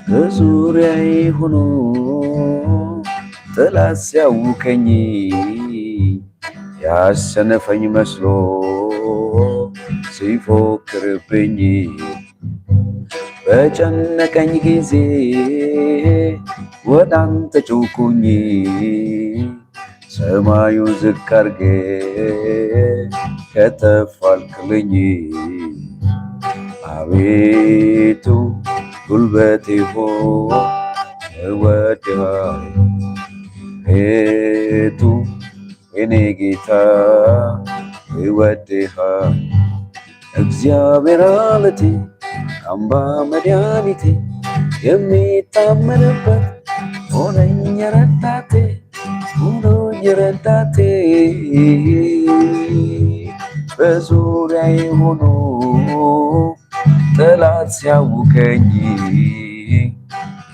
በዙሪያዬ ሆኖ ጠላት ሲያውከኝ ያሰነፈኝ መስሎ ሲፎክርብኝ በጨነቀኝ ጊዜ ወደ አንተ ጮኩኝ ሰማዩን ዝቅ አርጌ ከተፍ አልክልኝ አቤቱ ጉልበቴ ሆይ እወድሃለሁ አቤቱ የኔ ጌታ እወድሃለሁ እግዚአብሔር አለቴ አምባ መድኃኒቴ የሚታመንበት ሆነኝ ረዳቴ ሆኖኝ ረዳቴ በዙሪያዬ ሆኖ ጠላት ሲያውከኝ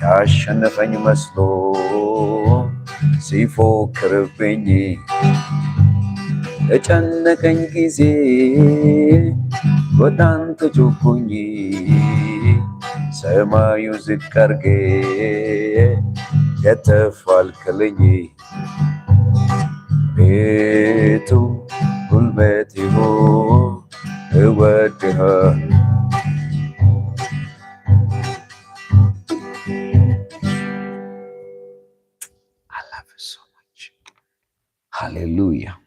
ያሸነፈኝ መስሎ ሲፎክርብኝ በጨነቀኝ ጊዜ ወደ አንተ ጮኩኝ ሰማዩ ዝቅ አርጌ ከተፍ አልክልኝ ቤቱ ጉልበቴ ሆይ እወድሃለሁ I love you so much. Hallelujah.